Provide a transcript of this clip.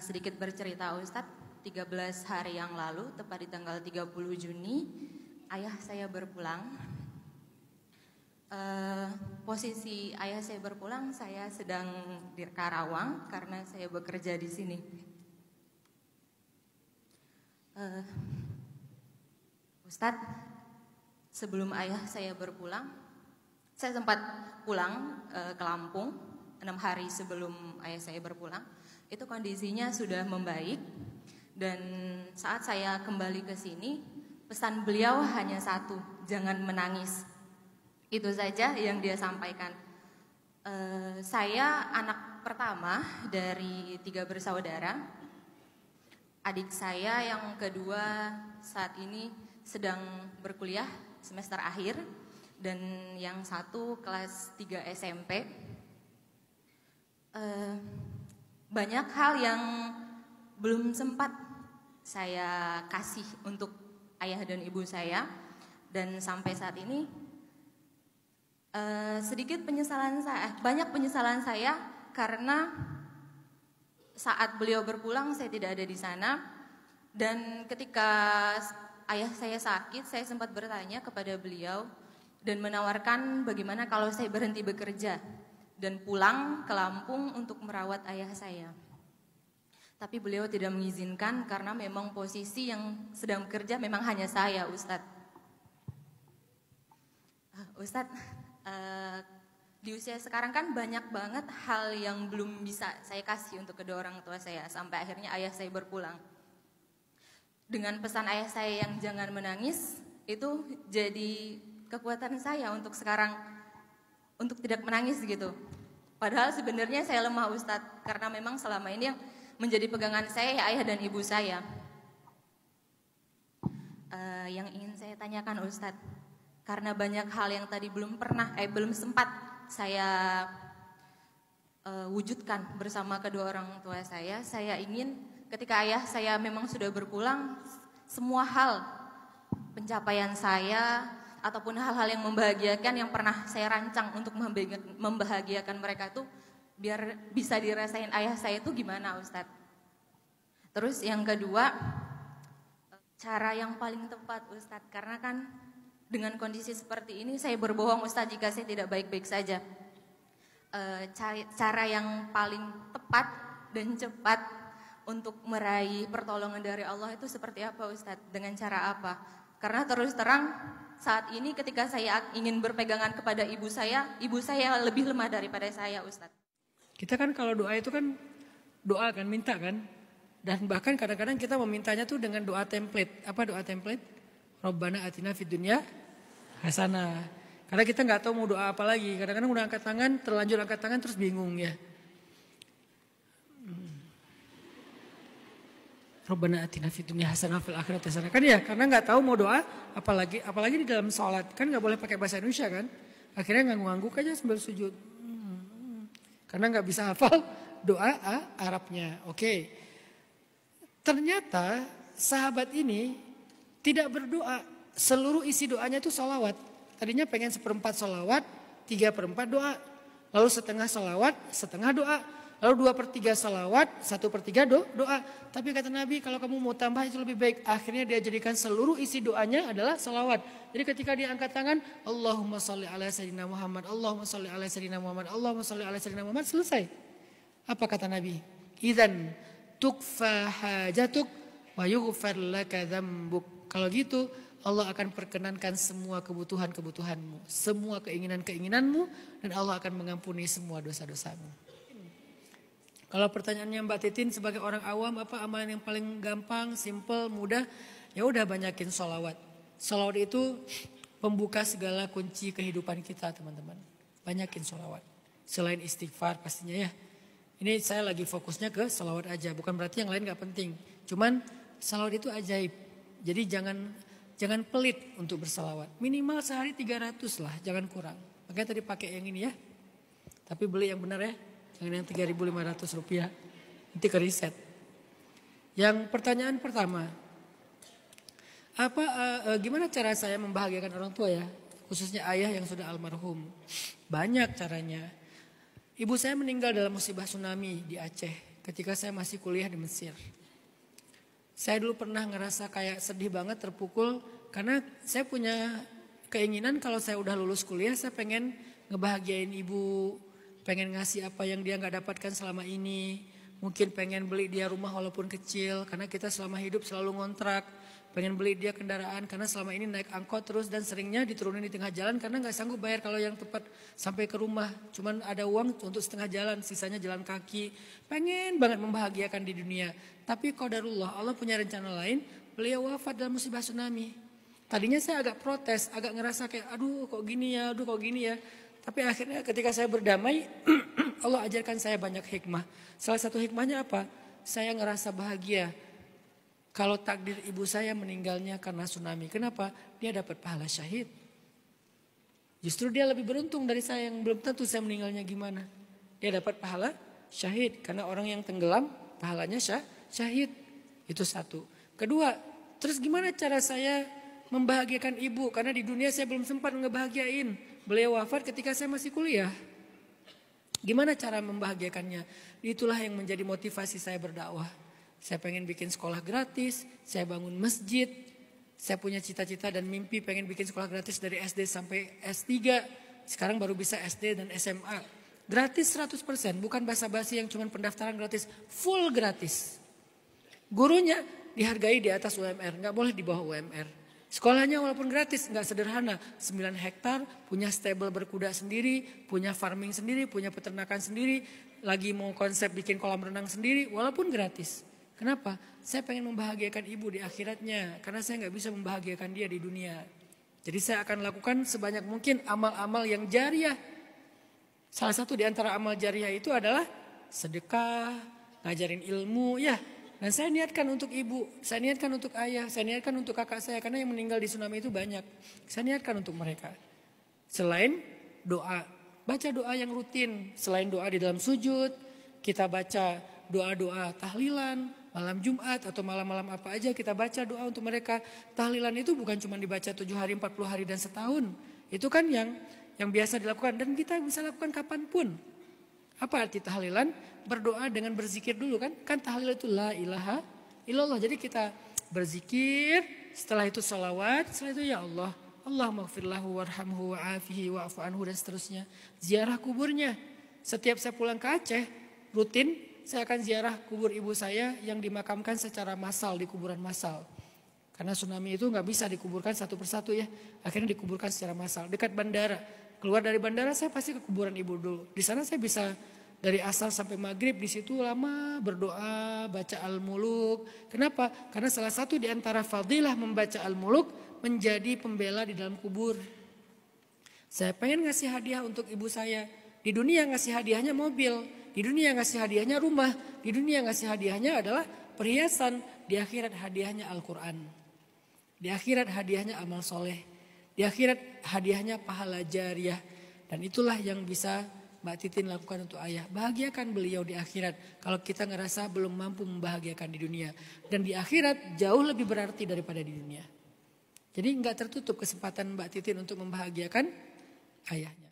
Sedikit bercerita Ustadz, 13 hari yang lalu, tepat di tanggal 30 Juni, ayah saya berpulang. Posisi ayah saya berpulang, saya sedang di Karawang karena saya bekerja di sini. Ustadz, sebelum ayah saya berpulang, saya sempat pulang ke Lampung 6 hari sebelum ayah saya berpulang. Itu kondisinya sudah membaik, dan saat saya kembali ke sini, pesan beliau hanya satu, jangan menangis. Itu saja yang dia sampaikan. Saya anak pertama dari 3 bersaudara. Adik saya yang kedua saat ini sedang berkuliah semester akhir, dan yang satu kelas 3 SMP. Banyak hal yang belum sempat saya kasih untuk ayah dan ibu saya, dan sampai saat ini banyak penyesalan saya karena saat beliau berpulang saya tidak ada di sana, dan ketika ayah saya sakit saya sempat bertanya kepada beliau dan menawarkan bagaimana kalau saya berhenti bekerja dan pulang ke Lampung untuk merawat ayah saya. Tapi beliau tidak mengizinkan karena memang posisi yang sedang bekerja memang hanya saya, Ustadz. Ustadz, di usia sekarang kan banyak banget hal yang belum bisa saya kasih untuk kedua orang tua saya, sampai akhirnya ayah saya berpulang. Dengan pesan ayah saya yang jangan menangis, itu jadi kekuatan saya untuk sekarang, untuk tidak menangis gitu. Padahal sebenarnya saya lemah, Ustadz, karena memang selama ini yang menjadi pegangan saya ya ayah dan ibu saya. Yang ingin saya tanyakan, Ustadz, karena banyak hal yang tadi belum sempat saya wujudkan bersama kedua orang tua saya ingin ketika ayah saya memang sudah berpulang, semua hal pencapaian saya ataupun hal-hal yang membahagiakan yang pernah saya rancang untuk membahagiakan mereka itu biar bisa dirasain ayah saya itu gimana, Ustadz. Terus yang kedua, cara yang paling tepat, Ustadz, karena kan dengan kondisi seperti ini saya berbohong, Ustadz, jika saya tidak baik-baik saja. Cara yang paling tepat dan cepat untuk meraih pertolongan dari Allah itu seperti apa, Ustadz? Dengan cara apa? Karena terus terang saat ini ketika saya ingin berpegangan kepada ibu saya lebih lemah daripada saya, Ustadz. Kita kan kalau doa itu kan doa kan, minta kan. Dan bahkan kadang-kadang kita memintanya tuh dengan doa template. Apa doa template? Rabbana atina fid dunya hasanah. Karena kita nggak tahu mau doa apa lagi. Kadang-kadang udah angkat tangan, terlanjur angkat tangan terus bingung ya. Rabbana atina fid dunya hasanah fil akhirati hasanah. Kan ya, karena nggak tahu mau doa apalagi di dalam sholat. Kan nggak boleh pakai bahasa Indonesia kan. Akhirnya ngangguk-ngangguk aja sambil sujud. Karena nggak bisa hafal doa Arabnya. Oke. Ternyata sahabat ini tidak berdoa. Seluruh isi doanya itu sholawat. Tadinya pengen 1/4 sholawat, 3/4 doa. Lalu setengah sholawat, setengah doa. Lalu 2/3 sholawat, 1/3 doa. Tapi kata Nabi, kalau kamu mau tambah itu lebih baik. Akhirnya dia jadikan seluruh isi doanya adalah sholawat. Jadi ketika dia angkat tangan, Allahumma sholli ala sayyidina Muhammad, Allahumma sholli ala sayyidina Muhammad, Allahumma sholli ala sayyidina Muhammad, selesai. Apa kata Nabi? Idzan tukfa hajatuk wa yughfar laka dzambuk. Kalau gitu Allah akan perkenankan semua kebutuhan-kebutuhanmu, semua keinginan-keinginanmu, dan Allah akan mengampuni semua dosa-dosamu. Kalau pertanyaannya Mbak Titin sebagai orang awam, apa amalan yang paling gampang, simple, mudah? Ya udah, banyakin sholawat. Sholawat itu pembuka segala kunci kehidupan kita, teman-teman. Banyakin sholawat. Selain istighfar pastinya ya. Ini saya lagi fokusnya ke sholawat aja, bukan berarti yang lain gak penting. Cuman sholawat itu ajaib. Jadi jangan pelit untuk bersalawat. Minimal sehari 300 lah, jangan kurang. Makanya tadi pakai yang ini ya. Tapi beli yang benar ya. Jangan yang 3.500 rupiah. Nanti ke riset. Yang pertanyaan pertama. Gimana cara saya membahagiakan orang tua ya? Khususnya ayah yang sudah almarhum. Banyak caranya. Ibu saya meninggal dalam musibah tsunami di Aceh ketika saya masih kuliah di Mesir. Saya dulu pernah ngerasa kayak sedih banget, terpukul. Karena saya punya keinginan kalau saya udah lulus kuliah, saya pengen ngebahagiain ibu. Pengen ngasih apa yang dia gak dapatkan selama ini. Mungkin pengen beli dia rumah walaupun kecil. Karena kita selama hidup selalu ngontrak. Pengen beli dia kendaraan karena selama ini naik angkot terus dan seringnya diturunin di tengah jalan karena gak sanggup bayar kalau yang tepat sampai ke rumah. Cuman ada uang untuk setengah jalan, sisanya jalan kaki. Pengen banget membahagiakan di dunia. Tapi qadarullah, Allah punya rencana lain. Beliau wafat dalam musibah tsunami. Tadinya saya agak protes, agak ngerasa kayak aduh kok gini ya, aduh kok gini ya. Tapi akhirnya ketika saya berdamai, Allah ajarkan saya banyak hikmah. Salah satu hikmahnya apa? Saya ngerasa bahagia. Kalau takdir ibu saya meninggalnya karena tsunami. Kenapa? Dia dapat pahala syahid. Justru dia lebih beruntung dari saya yang belum tentu saya meninggalnya gimana. Dia dapat pahala syahid. Karena orang yang tenggelam pahalanya syahid. Itu satu. Kedua, terus gimana cara saya membahagiakan ibu? Karena di dunia saya belum sempat ngebahagiain. Beliau wafat ketika saya masih kuliah. Gimana cara membahagiakannya? Itulah yang menjadi motivasi saya berdakwah. Saya pengen bikin sekolah gratis, saya bangun masjid. Saya punya cita-cita dan mimpi pengen bikin sekolah gratis dari SD sampai S3. Sekarang baru bisa SD dan SMA. Gratis 100%, bukan basa-basi yang cuma pendaftaran gratis. Full gratis. Gurunya dihargai di atas UMR, gak boleh di bawah UMR. Sekolahnya walaupun gratis, gak sederhana. 9 hektar, punya stable berkuda sendiri, punya farming sendiri, punya peternakan sendiri. Lagi mau konsep bikin kolam renang sendiri, walaupun gratis. Kenapa? Saya pengen membahagiakan ibu di akhiratnya. Karena saya gak bisa membahagiakan dia di dunia. Jadi saya akan lakukan sebanyak mungkin amal-amal yang jariah. Salah satu di antara amal jariah itu adalah sedekah, ngajarin ilmu, ya. Dan saya niatkan untuk ibu, saya niatkan untuk ayah, saya niatkan untuk kakak saya. Karena yang meninggal di tsunami itu banyak. Saya niatkan untuk mereka. Selain doa, baca doa yang rutin. Selain doa di dalam sujud, kita baca doa-doa tahlilan. Malam Jumat atau malam-malam apa aja kita baca doa untuk mereka. Tahlilan itu bukan cuma dibaca 7 hari, 40 hari dan setahun. Itu kan yang biasa dilakukan dan kita bisa lakukan kapanpun. Apa arti tahlilan? Berdoa dengan berzikir dulu kan. Kan tahlil itu la ilaha illallah. Jadi kita berzikir, setelah itu salawat, setelah itu ya Allah. Allahumma gfirlahu warhamhu wa'afihi wa'afu anhu dan seterusnya. Ziarah kuburnya. Setiap saya pulang ke Aceh, rutin saya akan ziarah kubur ibu saya yang dimakamkan secara massal di kuburan massal. Karena tsunami itu gak bisa dikuburkan satu persatu ya. Akhirnya dikuburkan secara massal. Dekat bandara. Keluar dari bandara saya pasti ke kuburan ibu dulu. Di sana saya bisa dari asar sampai maghrib di situ lama berdoa, baca Al-Muluk. Kenapa? Karena salah satu di antara fadilah membaca Al-Muluk menjadi pembela di dalam kubur. Saya pengen ngasih hadiah untuk ibu saya. Di dunia ngasih hadiahnya mobil. Di dunia ngasih hadiahnya rumah. Di dunia ngasih hadiahnya adalah perhiasan. Di akhirat hadiahnya Al-Quran. Di akhirat hadiahnya amal soleh. Di akhirat hadiahnya pahala jariah. Dan itulah yang bisa Mbak Titin lakukan untuk ayah. Bahagiakan beliau di akhirat. Kalau kita ngerasa belum mampu membahagiakan di dunia. Dan di akhirat jauh lebih berarti daripada di dunia. Jadi gak tertutup kesempatan Mbak Titin untuk membahagiakan ayahnya.